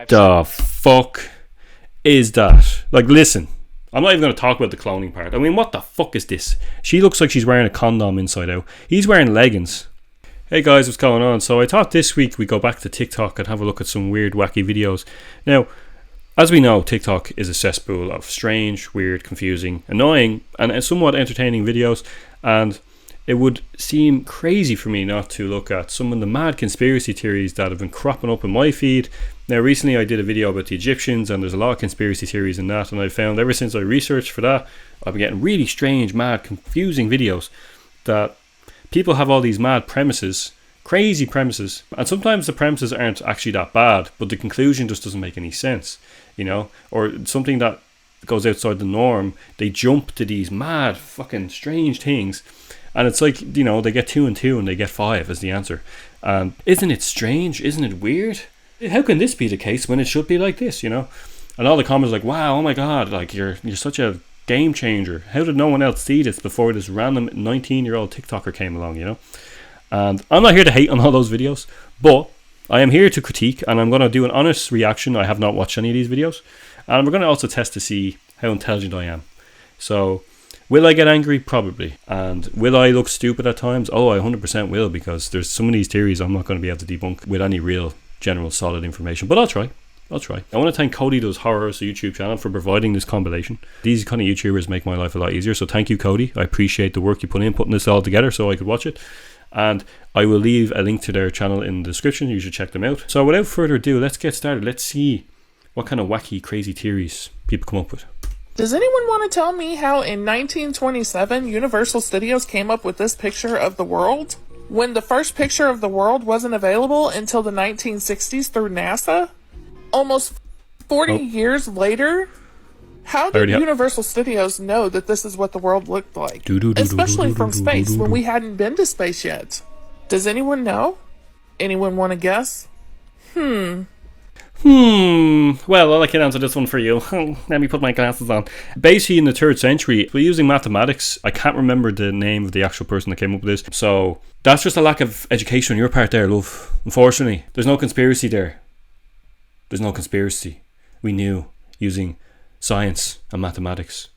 the fuck is that? Like, listen, I'm not even going to talk about the cloning part. I mean, what the fuck is this? She looks like she's wearing a condom inside out. He's wearing leggings. Hey guys, what's going on? So I thought this week we go back to TikTok and have a look at some weird, wacky videos. Now, as we know, TikTok is a cesspool of strange, weird, confusing, annoying, and somewhat entertaining videos. And it would seem crazy for me not to look at some of the mad conspiracy theories that have been cropping up in my feed. Now, recently I did a video about the Egyptians, and there's a lot of conspiracy theories in that, and I found ever since I researched for that, I've been getting really strange, mad, confusing videos that people have all these mad premises, crazy premises, and sometimes the premises aren't actually that bad, but the conclusion just doesn't make any sense, you know, or something that goes outside the norm. They jump to these mad, fucking strange things. And it's like, you know, they get 2 and 2 and they get 5 as the answer. And isn't it strange? Isn't it weird? How can this be the case when it should be like this, you know? And all the comments are like, wow, oh my God, like you're such a game changer. How did no one else see this before this random 19-year-old TikToker came along, you know? And I'm not here to hate on all those videos, but I am here to critique, and I'm going to do an honest reaction. I have not watched any of these videos. And we're going to also test to see how intelligent I am. So, will I get angry? Probably. And will I look stupid at times? Oh, I 100% will, because there's some of these theories I'm not going to be able to debunk with any real, general, solid information. But I'll try. I want to thank Cody Does Horrors YouTube channel for providing this compilation. These kind of YouTubers make my life a lot easier. So thank you, Cody. I appreciate the work you put in putting this all together so I could watch it. And I will leave a link to their channel in the description. You should check them out. So without further ado, let's get started. Let's see what kind of wacky, crazy theories people come up with. Does anyone want to tell me how in 1927 Universal Studios came up with this picture of the world when the first picture of the world wasn't available until the 1960s through NASA? Almost 40 years later? How did Universal Studios know that this is what the world looked like? Especially from space when we hadn't been to space yet. Does anyone know? Anyone want to guess? Well, I can answer this one for you. Let me put my glasses on. Basically, in the 3rd century, we're using mathematics. I can't remember the name of the actual person that came up with this. So, that's just a lack of education on your part there, love. Unfortunately, there's no conspiracy there. There's no conspiracy. We knew using science and mathematics.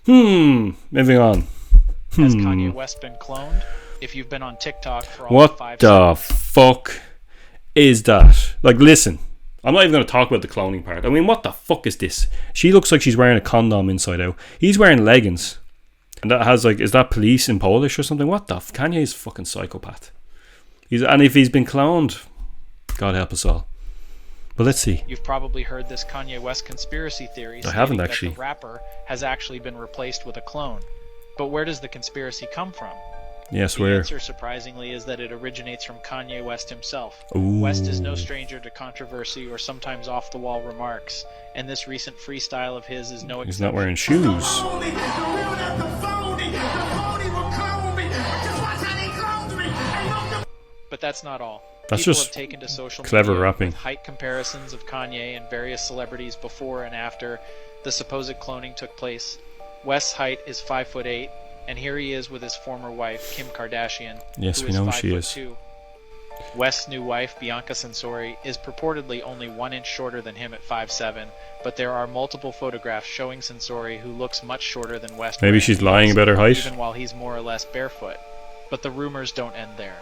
Moving on. Has Kanye West been cloned? If you've been on TikTok for all what 5 the seconds. fuck is that? Like, listen, I'm not even going to talk about the cloning part. I mean, what the fuck is this? She looks like she's wearing a condom inside out. He's wearing leggings. And that has like, is that police in Polish or something? What the Kanye's a fucking psychopath. And if he's been cloned, God help us all. But let's see. You've probably heard this Kanye West conspiracy theory. I haven't actually. That the rapper has actually been replaced with a clone. But where does the conspiracy come from? Yes, the answer, surprisingly, is that it originates from Kanye West himself. Ooh. West is no stranger to controversy or sometimes off-the-wall remarks, and this recent freestyle of his is no exception. He's not wearing shoes. But that's not all. That's People just have taken to social clever media rapping. with height comparisons of Kanye and various celebrities before and after the supposed cloning took place. West's height is 5'8", and here he is with his former wife, Kim Kardashian, yes, who we is know 5'2". she is. West's new wife, Bianca Censori, is purportedly only 1 inch shorter than him at 5'7", but there are multiple photographs showing Censori who looks much shorter than West. Maybe she's lying about her height? Even while he's more or less barefoot. But the rumors don't end there.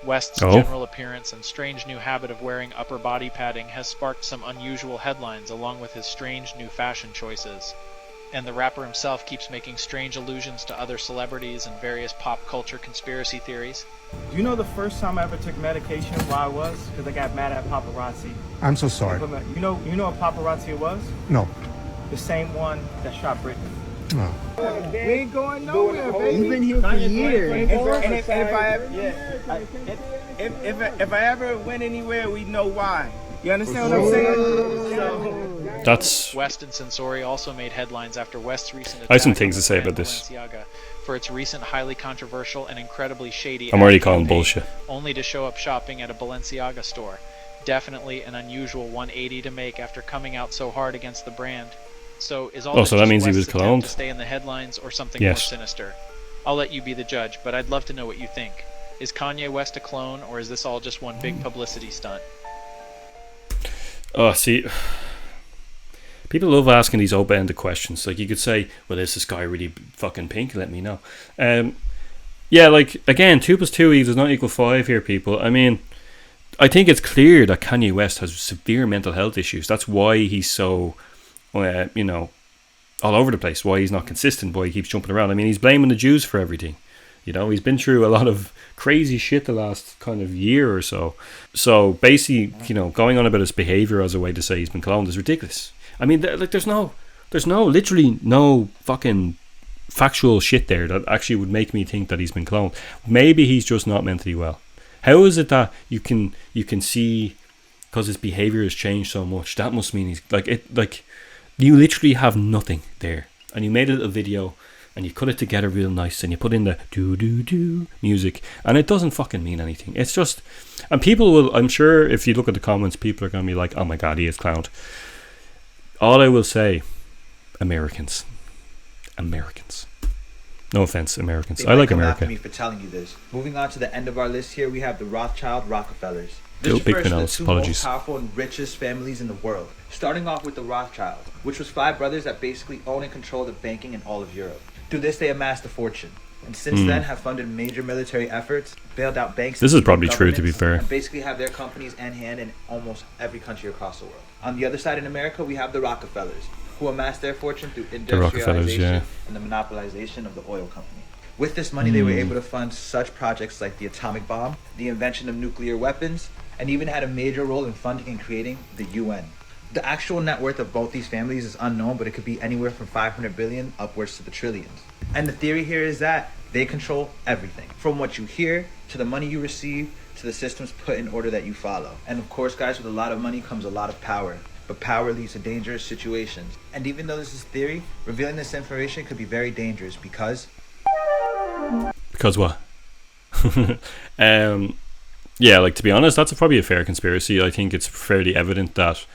West's general appearance and strange new habit of wearing upper body padding has sparked some unusual headlines along with his strange new fashion choices. And the rapper himself keeps making strange allusions to other celebrities and various pop culture conspiracy theories. Do you know the first time I ever took medication, why I was? Because I got mad at paparazzi. I'm so sorry. You know what paparazzi it was? No. The same one that shot Britney. No. We ain't going nowhere, baby. You've been here for years. If I ever went anywhere, we know why. You understand what I'm saying? That's West and Censori also made headlines after West's recent attack I have some things to say about this. Balenciaga for its recent highly controversial and incredibly shady I'm already calling bullshit. Only to show up shopping at a Balenciaga store. Definitely an unusual 180 to make after coming out so hard against the brand. So is all so that means he was West's cloned? To stay in the headlines or something more sinister? I'll let you be the judge, but I'd love to know what you think. Is Kanye West a clone, or is this all just one big publicity stunt? Oh, see, people love asking these open-ended questions. Like, you could say, well, is this guy really fucking pink? Let me know. Yeah, like, again, 2 plus 2 does not equal 5 here, people. I mean, I think it's clear that Kanye West has severe mental health issues. That's why he's so, you know, all over the place. Why he's not consistent. Why he keeps jumping around. I mean, he's blaming the Jews for everything. You know, he's been through a lot of crazy shit the last kind of year or so. So basically, you know, going on about his behavior as a way to say he's been cloned is ridiculous. I mean, like, there's literally no fucking factual shit there that actually would make me think that he's been cloned. Maybe he's just not mentally well. How is it that you can see because his behavior has changed so much? That must mean he's like you literally have nothing there, and you made a little video and you cut it together real nice and you put in the do do do music, and it doesn't fucking mean anything. It's just, and people will, I'm sure if you look at the comments, people are gonna be like, oh my god, he is clowned. All I will say, Americans. No offense, Americans. I like America. Me for telling you this. Moving on to the end of our list here, we have the Rothschild Rockefellers. Big This refers to the Pinellas, two apologies. most powerful and richest families in the world. Starting off with the Rothschild, which was 5 brothers that basically own and control the banking in all of Europe. Through this, they amassed a fortune, and since then have funded major military efforts, bailed out banks. This is probably true, to be fair. And basically have their companies in hand in almost every country across the world. On the other side in America, we have the Rockefellers, who amassed their fortune through industrialization and the monopolization of the oil company. With this money, they were able to fund such projects like the atomic bomb, the invention of nuclear weapons, and even had a major role in funding and creating the UN. The actual net worth of both these families is unknown, but it could be anywhere from 500 billion upwards to the trillions. And the theory here is that they control everything, from what you hear, to the money you receive, to the systems put in order that you follow. And of course, guys, with a lot of money comes a lot of power. But power leads to dangerous situations. And even though this is theory, revealing this information could be very dangerous because... Because what? Yeah, like, to be honest, that's probably a fair conspiracy. I think it's fairly evident that,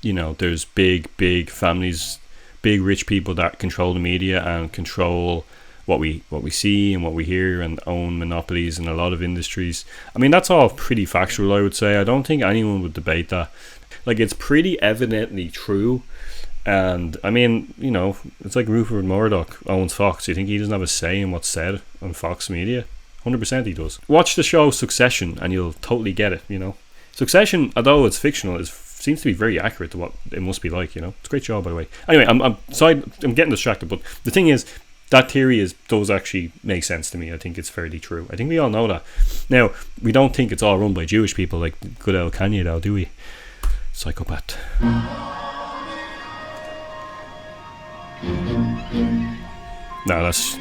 you know, there's big families, big rich people that control the media and control what we see and what we hear and own monopolies in a lot of industries. I mean, that's all pretty factual, I would say. I don't think anyone would debate that. Like, it's pretty evidently true. And I mean, you know, it's like Rupert Murdoch owns Fox. You think he doesn't have a say in what's said on Fox Media? 100% he does. Watch the show Succession and you'll totally get it, you know. Succession, although it's fictional, seems to be very accurate to what it must be like, you know. It's a great show, by the way. Anyway, I'm getting distracted, but the thing is, that theory does actually make sense to me. I think it's fairly true. I think we all know that. Now, we don't think it's all run by Jewish people like good old Kanye, though, do we? Psychopath. No, that's...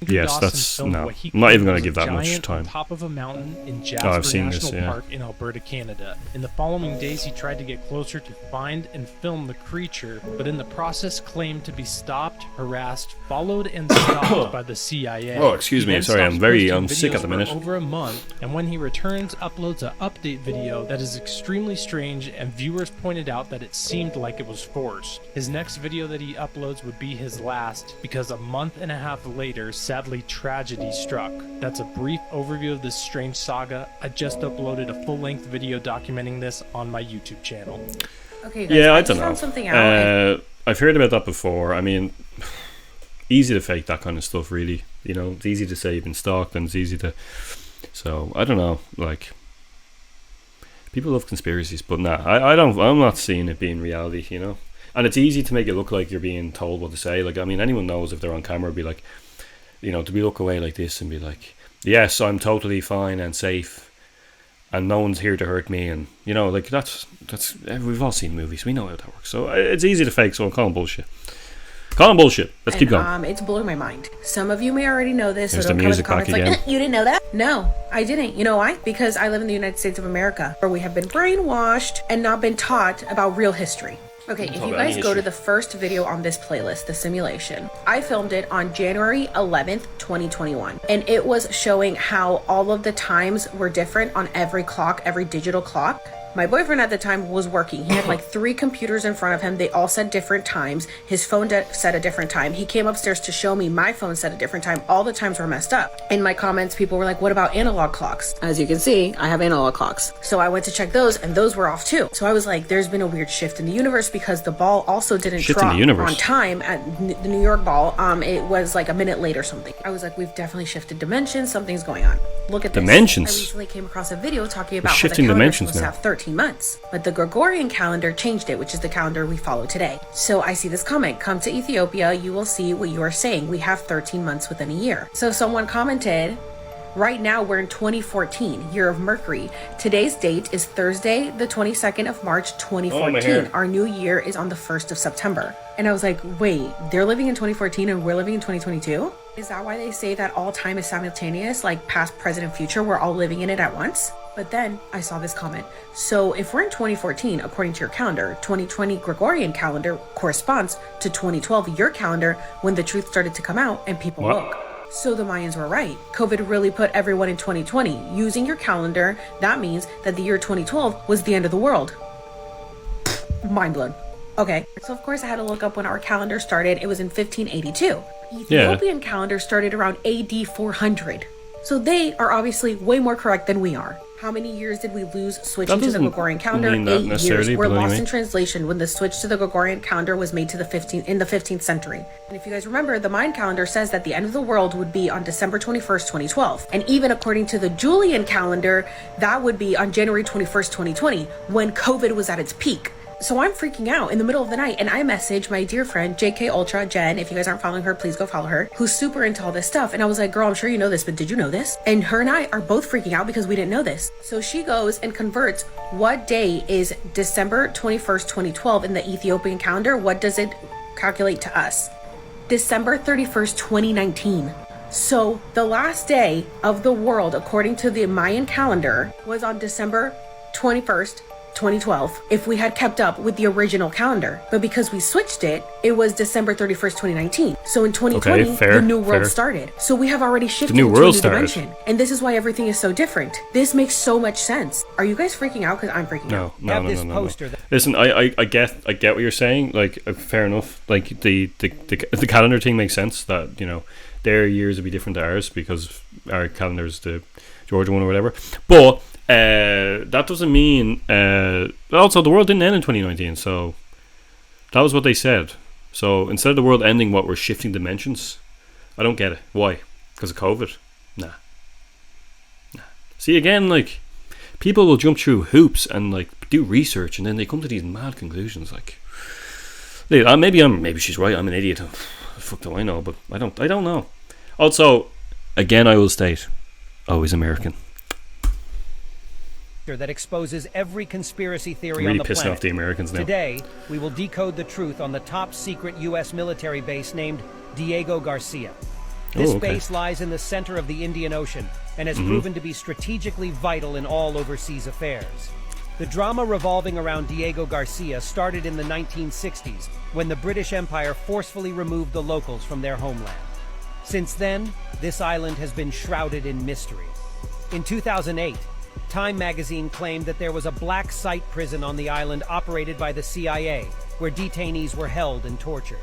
Yes, that's... No, I'm not even going to give that much time. On top of a mountain in Jasper I've seen National this, yeah. Park in Alberta, Canada. In the following days, he tried to get closer to find and film the creature, but in the process claimed to be stopped, harassed, followed, and stopped by the CIA. Oh, excuse me. Sorry, I'm sick at the minute. Over a month, and when he returns, uploads an update video that is extremely strange, and viewers pointed out that it seemed like it was forced. His next video that he uploads would be his last, because a month and a half later, sadly, tragedy struck. That's a brief overview of this strange saga. I just uploaded a full-length video documenting this on my YouTube channel. Okay, guys, yeah, I just don't found something out. I've heard about that before. I mean, easy to fake that kind of stuff, really. You know, it's easy to say you've been stalked, and it's easy to... So, I don't know, like... People love conspiracies, but nah, I'm not seeing it being reality, you know? And it's easy to make it look like you're being told what to say. Like, I mean, anyone knows if they're on camera, be like... You know, to be look away like this and be like, yes, I'm totally fine and safe and no one's here to hurt me, and you know, like that's we've all seen movies, we know how that works. So it's easy to fake, so I'm calling bullshit. Let's keep going. It's blowing my mind. Some of you may already know this. There's so don't the come in the music back comments again. like, you didn't know that? No, I didn't. You know why? Because I live in the United States of America, where we have been brainwashed and not been taught about real history. Okay, if you guys go to the first video on this playlist, the simulation, I filmed it on January 11th, 2021. And it was showing how all of the times were different on every clock, every digital clock. My boyfriend at the time was working. He had like 3 computers in front of him. They all said different times. His phone said a different time. He came upstairs to show me my phone said a different time. All the times were messed up. In my comments, people were like, what about analog clocks? As you can see, I have analog clocks. So I went to check those, and those were off too. So I was like, there's been a weird shift in the universe, because the ball also didn't drop on time at the New York ball. It was like a minute late or something. I was like, we've definitely shifted dimensions. Something's going on. Look at this. Dimensions? I recently came across a video talking about shifting how the calendar dimensions supposed to have 13 months. But the Gregorian calendar changed it, which is the calendar we follow today. So I see this comment, come to Ethiopia, you will see what you are saying. We have 13 months within a year. So someone commented, right now we're in 2014, year of Mercury. Today's date is Thursday, the 22nd of March, 2014. Our new year is on the 1st of September. And I was like, wait, they're living in 2014 and we're living in 2022? Is that why they say that all time is simultaneous, like past, present, and future, we're all living in it at once? But then I saw this comment. So if we're in 2014, according to your calendar, 2020 Gregorian calendar corresponds to 2012, your calendar, when the truth started to come out and people woke. So the Mayans were right. COVID really put everyone in 2020. Using your calendar, that means that the year 2012 was the end of the world. Mind blown. Okay, so of course I had to look up when our calendar started. It was in 1582. Ethiopian calendar started around AD 400. So they are obviously way more correct than we are. How many years did we lose switching to the Gregorian calendar? 8 years. We're lost in translation when the switch to the Gregorian calendar was made to the 15th century. And if you guys remember, the Mayan calendar says that the end of the world would be on December 21st, 2012. And even according to the Julian calendar, that would be on January 21st, 2020, when COVID was at its peak. So I'm freaking out in the middle of the night, and I message my dear friend JK Ultra Jen. If you guys aren't following her, please go follow her, who's super into all this stuff. And I was like, girl, I'm sure you know this, but did you know this? And her and I are both freaking out because we didn't know this. So she goes and converts what day is December 21st, 2012 in the Ethiopian calendar. What does it calculate to us? December 31st, 2019. So the last day of the world, according to the Mayan calendar, was on December 21st, 2012, if we had kept up with the original calendar. But because we switched it, it was December 31st, 2019. So in 2020, the new world started. So we have already shifted to a new dimension. And this is why everything is so different. This makes so much sense. Are you guys freaking out? Because I'm freaking out. No. Listen, I get what you're saying. Like, fair enough. Like, the calendar thing makes sense, that, you know, their years would be different to ours because our calendar's the Georgia one or whatever. But that doesn't mean also the world didn't end in 2019, so that was what they said. So instead of the world ending, what, we're shifting dimensions? I don't get it. Why? Because of COVID? Nah. See, again, like, people will jump through hoops and like do research, and then they come to these mad conclusions. Like, maybe she's right, I'm an idiot. Fuck do I know? But I don't know. Also, again, I will state, always American. That exposes every conspiracy theory really on the pissing planet. Off the Americans now. Today, we will decode the truth on the top secret U.S. military base named Diego Garcia. This base lies in the center of the Indian Ocean and has proven to be strategically vital in all overseas affairs. The drama revolving around Diego Garcia started in the 1960s, when the British Empire forcefully removed the locals from their homeland. Since then, this island has been shrouded in mystery. In 2008, Time magazine claimed that there was a black site prison on the island operated by the CIA, where detainees were held and tortured.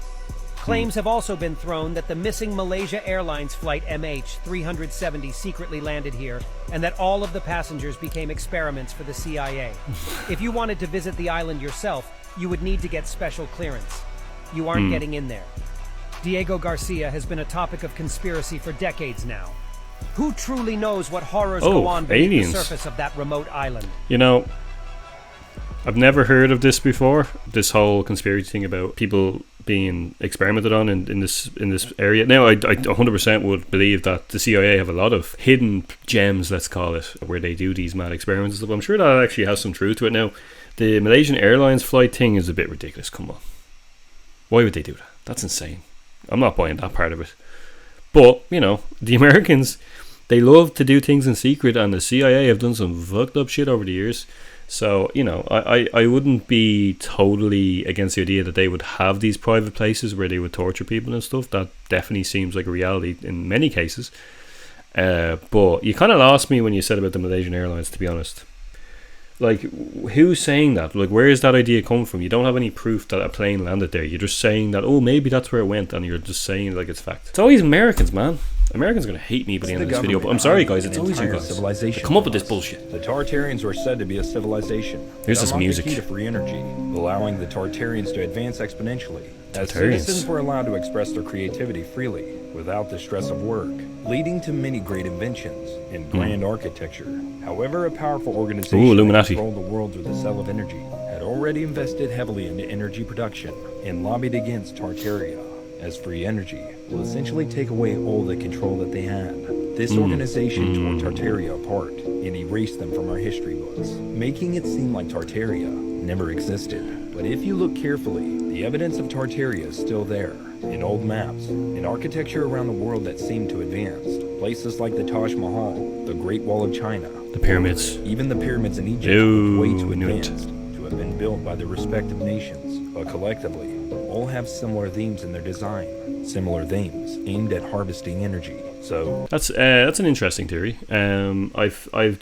Claims have also been thrown that the missing Malaysia Airlines flight MH370 secretly landed here, and that all of the passengers became experiments for the CIA. If you wanted to visit the island yourself, you would need to get special clearance. You aren't getting in there. Diego Garcia has been a topic of conspiracy for decades now. Who truly knows what horrors go on beneath the surface of that remote island? You know, I've never heard of this before. This whole conspiracy thing about people being experimented on in this area. Now, I 100% would believe that the CIA have a lot of hidden gems, let's call it, where they do these mad experiments and stuff. I'm sure that actually has some truth to it. Now, the Malaysian Airlines flight thing is a bit ridiculous. Come on. Why would they do that? That's insane. I'm not buying that part of it. But, you know, the Americans, they love to do things in secret, and the CIA have done some fucked up shit over the years. So, you know, I wouldn't be totally against the idea that they would have these private places where they would torture people and stuff. That definitely seems like a reality in many cases. But you kind of lost me when you said about the Malaysian Airlines, to be honest. Like, who's saying that? Like, where is that idea coming from? You don't have any proof that a plane landed there. You're just saying that, oh, maybe that's where it went, and you're just saying it like it's fact. It's always Americans, man. Americans are going to hate me by the end of this video, but I'm sorry, guys. It's always you guys. Civilization come up with this bullshit. The Tartarians were said to be a civilization. Here's this music. The key to free energy, allowing the Tartarians to advance exponentially. As Tartarians. citizens were allowed to express their creativity freely, without the stress of work, leading to many great inventions and grand architecture. However, a powerful organization that controlled the world through the cell of energy had already invested heavily into energy production and lobbied against Tartaria, as free energy will essentially take away all the control that they had. This organization tore Tartaria apart and erased them from our history books, making it seem like Tartaria never existed. But if you look carefully, the evidence of Tartaria is still there, in old maps, in architecture around the world that seemed to advance. Places like the Taj Mahal, the Great Wall of China, the pyramids, even the pyramids in Egypt were way too advanced to have been built by the respective nations, but collectively, all have similar themes in their design, similar themes aimed at harvesting energy. So that's an interesting theory. I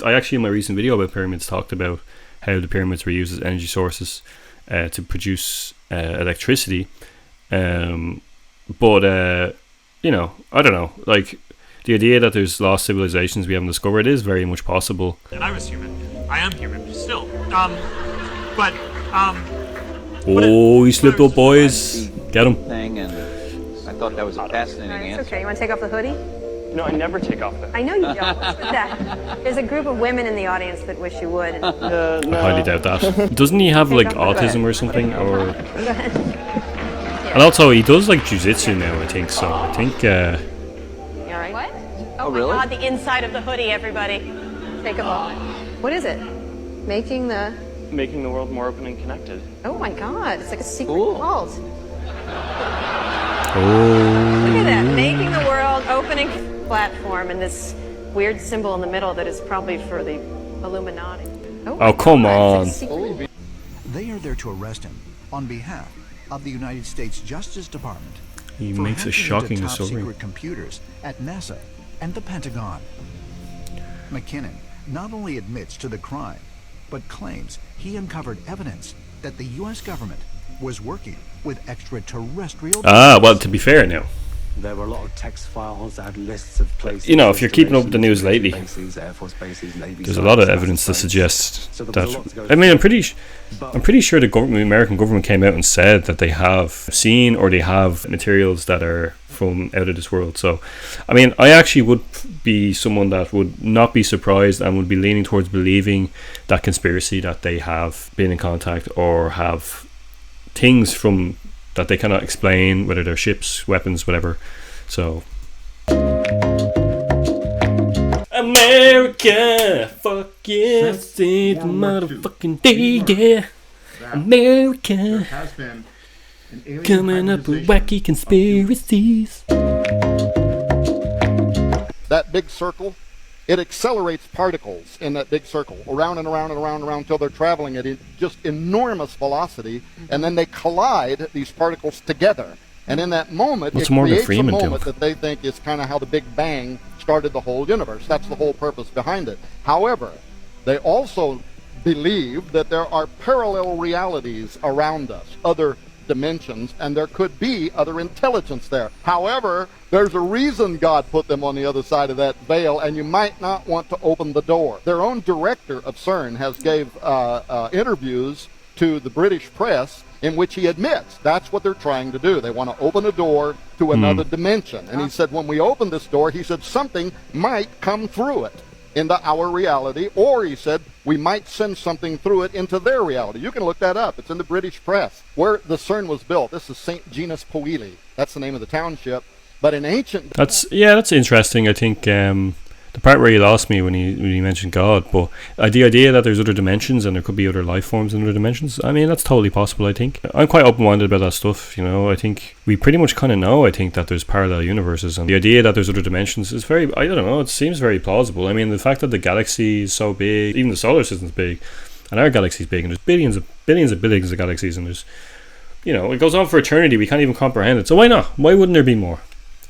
actually in my recent video about pyramids talked about how the pyramids were used as energy sources to produce electricity. But you know, I don't know. Like, the idea that there's lost civilizations we haven't discovered is very much possible. And I was human. I am human still. Oh, he slipped up, boys. Get him. Thing, and I thought that was a fascinating answer. Okay, you want to take off the hoodie? No, I never take off the hoodie. I know you don't. What's with that? There's a group of women in the audience that wish you would. I highly doubt that. Doesn't he have like autism or something? Or and also he does like jujitsu now, I think. So I think. You all right? What? Oh my really? God! The inside of the hoodie, everybody. Take a moment. What is it? Making the world more open and connected. Oh my God! It's like a secret Cool. vault. Oh. Look at that! Making the world opening platform, and this weird symbol in the middle that is probably for the Illuminati. Oh come on! They are there to arrest him on behalf of the United States Justice Department. He makes a shocking discovery. Secret computers at NASA and the Pentagon. McKinnon not only admits to the crime, but claims he uncovered evidence that the U.S. government was working with extraterrestrial. Well, to be fair now, there were a lot of text files that had lists of places. You know, if you're keeping up with the news lately, there's a lot of evidence to suggest that. I mean, I'm pretty sure the American government came out and said that they have seen or they have materials that are from out of this world. So, I mean, I actually would be someone that would not be surprised and would be leaning towards believing that conspiracy that they have been in contact or have things from that they cannot explain, whether they're ships, weapons, whatever. So America, fuck yeah, save the motherfucking day, yeah. America has been coming up with wacky conspiracies. That big circle, it accelerates particles in that big circle around and around and around and around until they're traveling at just enormous velocity, and then they collide these particles together. And in that moment, it creates a moment that they think is kind of how the Big Bang started the whole universe. That's the whole purpose behind it. However, they also believe that there are parallel realities around us, other dimensions, and there could be other intelligence there. However, there's a reason God put them on the other side of that veil, and you might not want to open the door. Their own director of CERN has gave interviews to the British press in which he admits that's what they're trying to do. They want to open a door to another dimension. And he said, when we open this door, he said, something might come through it into our reality, or he said, we might send something through it into their reality. You can look that up. It's in the British press. Where the CERN was built, this is St. Genus Powili. That's the name of the township. But in ancient... That's interesting. I think the part where you lost me when you mentioned God, but the idea that there's other dimensions and there could be other life forms in other dimensions, I mean, that's totally possible, I think. I'm quite open-minded about that stuff, you know. I think we pretty much kind of know, I think, that there's parallel universes, and the idea that there's other dimensions is very, I don't know, it seems very plausible. I mean, the fact that the galaxy is so big, even the solar system's big, and our galaxy's big, and there's billions of galaxies, and there's, you know, it goes on for eternity, we can't even comprehend it, so why not? Why wouldn't there be more?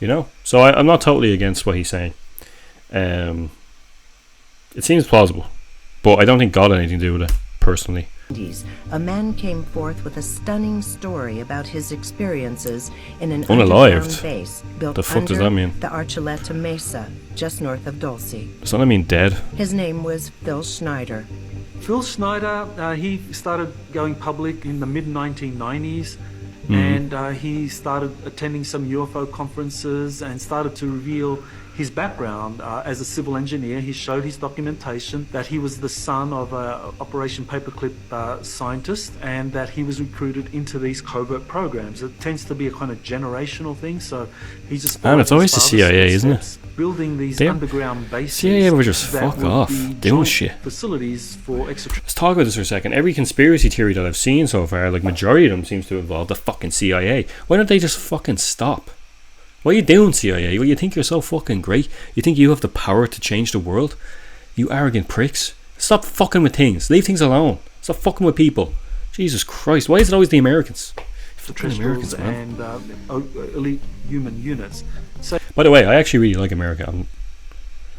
You know? So I'm not totally against what he's saying. It seems plausible. But I don't think God had anything to do with it, personally. A man came forth with a stunning story about his experiences in an Unalived. underground base built The fuck does that mean? the Archuleta Mesa, just north of Dulce. Does that mean dead? His name was Phil Schneider. Phil Schneider, he started going public in the mid-1990s, and he started attending some UFO conferences and started to reveal his background as a civil engineer. He showed his documentation that he was the son of a Operation Paperclip scientist, and that he was recruited into these covert programs. It tends to be a kind of generational thing, so he just... And it's always the CIA, isn't it? Building these Damn. underground bases. CIA would just that fuck would off be doing joint shit. facilities for extraterrestrials. Let's talk about this for a second. Every conspiracy theory that I've seen so far, like majority of them seems to involve the fucking CIA. Why don't they just fucking stop? What are you doing, CIA? Well, you think you're so fucking great? You think you have the power to change the world? You arrogant pricks. Stop fucking with things. Leave things alone. Stop fucking with people. Jesus Christ. Why is it always the Americans? Fucking Americans, man. And elite human units. So, by the way, I actually really like America. I'm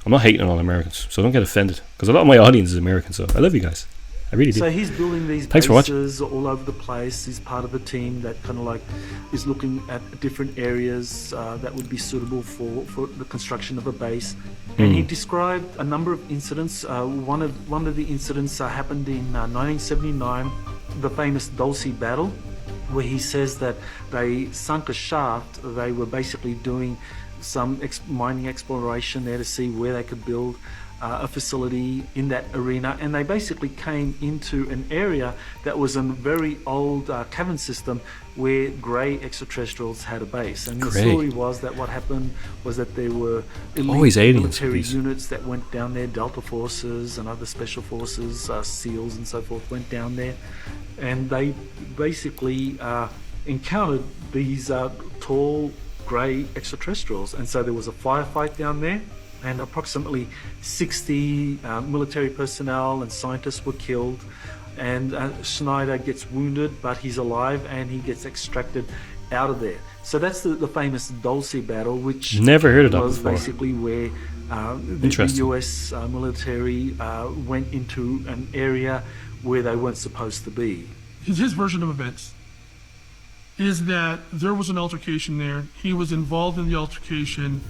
not hating on all Americans, so don't get offended. Because a lot of my audience is American, so I love you guys. I really do. So he's building these bases all over the place. He's part of a team that kind of like is looking at different areas that would be suitable for the construction of a base. And he described a number of incidents. One of the incidents happened in 1979, the famous Dulce battle, where he says that they sunk a shaft. They were basically doing some mining exploration there to see where they could build a facility in that arena, and they basically came into an area that was a very old cavern system where grey extraterrestrials had a base. And the story was that what happened was that there were elite military units that went down there, Delta Forces and other special forces, SEALs and so forth, went down there, and they basically encountered these tall grey extraterrestrials. And so there was a firefight down there, and approximately 60 military personnel and scientists were killed, and Schneider gets wounded, but he's alive, and he gets extracted out of there. So that's the famous Dulce battle, which never heard of that was before. Basically where the US military went into an area where they weren't supposed to be. His version of events is that there was an altercation there. He was involved in the altercation.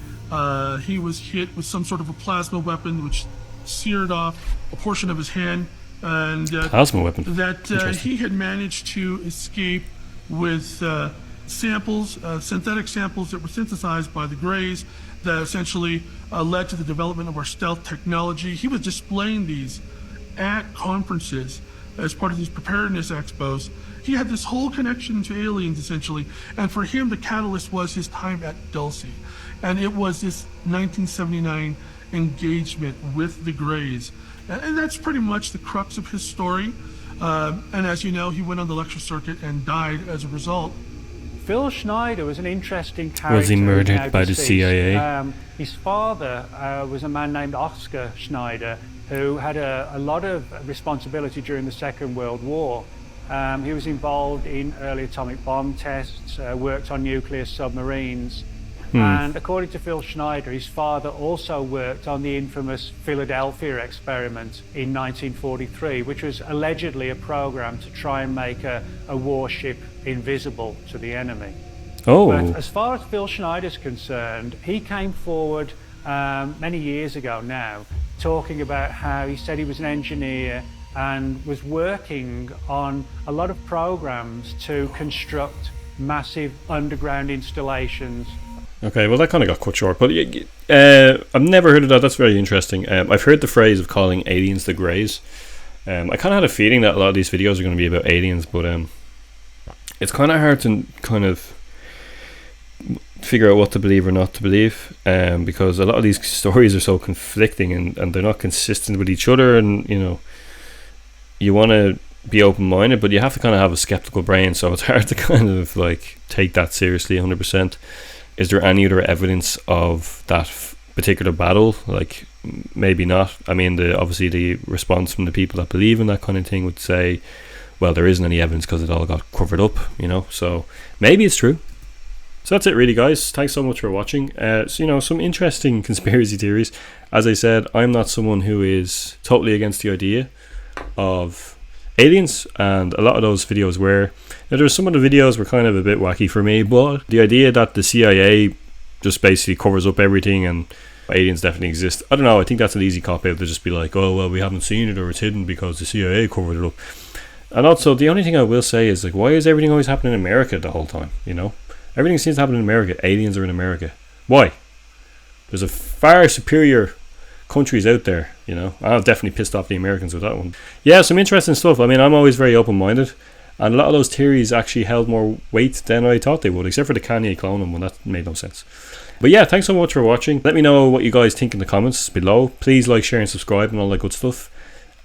He was hit with some sort of a plasma weapon which seared off a portion of his hand, and plasma weapon. That he had managed to escape with samples, synthetic samples that were synthesized by the Greys, that essentially led to the development of our stealth technology. He was displaying these at conferences as part of these preparedness expos. He had this whole connection to aliens, essentially, and for him the catalyst was his time at Dulce. And it was this 1979 engagement with the Greys. And that's pretty much the crux of his story. And as you know, he went on the lecture circuit and died as a result. Phil Schneider was an interesting character. Was he murdered by the CIA? His father was a man named Oscar Schneider, who had a lot of responsibility during the Second World War. He was involved in early atomic bomb tests, worked on nuclear submarines. And according to Phil Schneider, his father also worked on the infamous Philadelphia experiment in 1943, which was allegedly a program to try and make a warship invisible to the enemy. Oh. But as far as Phil Schneider's concerned, he came forward many years ago now, talking about how he said he was an engineer and was working on a lot of programs to construct massive underground installations. Okay, well that kind of got cut short, but I've never heard of that. That's very interesting. I've heard the phrase of calling aliens the Greys. I kind of had a feeling that a lot of these videos are going to be about aliens, but it's kind of hard to kind of figure out what to believe or not to believe, because a lot of these stories are so conflicting and they're not consistent with each other, and you know, you want to be open-minded, but you have to kind of have a skeptical brain, so it's hard to kind of like take that seriously 100%. Is there any other evidence of that particular battle? Like, maybe not. I mean, obviously the response from the people that believe in that kind of thing would say, well, there isn't any evidence because it all got covered up, you know. So maybe it's true. So that's it really, guys. Thanks so much for watching. So, some interesting conspiracy theories. As I said, I'm not someone who is totally against the idea of aliens, and a lot of those videos were, some of the videos were kind of a bit wacky for me, but the idea that the CIA just basically covers up everything and aliens definitely exist, I don't know, I think that's an easy cop out to just be like, oh well, we haven't seen it or it's hidden because the CIA covered it up. And also, the only thing I will say is, like, why is everything always happening in America the whole time? Everything seems to happen in America. Aliens are in America. Why? There's a far superior countries out there, I'm definitely pissed off the Americans with that one. Yeah, some interesting stuff. I mean, I'm always very open-minded, and a lot of those theories actually held more weight than I thought they would, except for the Kanye cloning one. That made no sense. But yeah, thanks so much for watching. Let me know what you guys think in the comments below. Please like, share and subscribe and all that good stuff.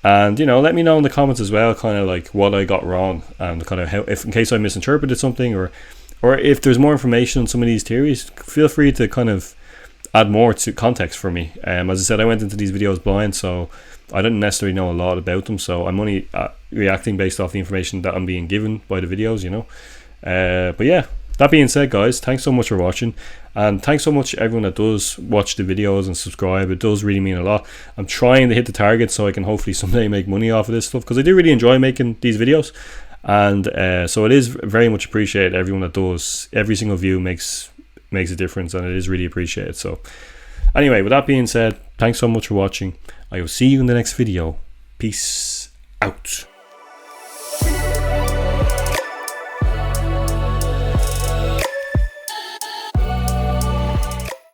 And let me know in the comments as well, kind of like what I got wrong, and kind of how, if in case I misinterpreted something, or if there's more information on some of these theories, feel free to kind of add more to context for me. As I said, I went into these videos blind, so I didn't necessarily know a lot about them, so I'm only reacting based off the information that I'm being given by the videos, but yeah, that being said, guys, thanks so much for watching, and thanks so much to everyone that does watch the videos and subscribe. It does really mean a lot. I'm trying to hit the target so I can hopefully someday make money off of this stuff, because I do really enjoy making these videos. And so it is very much appreciated. Everyone that does, every single view makes a difference, and it is really appreciated. So anyway, with that being said, thanks so much for watching. I will see you in the next video. Peace out.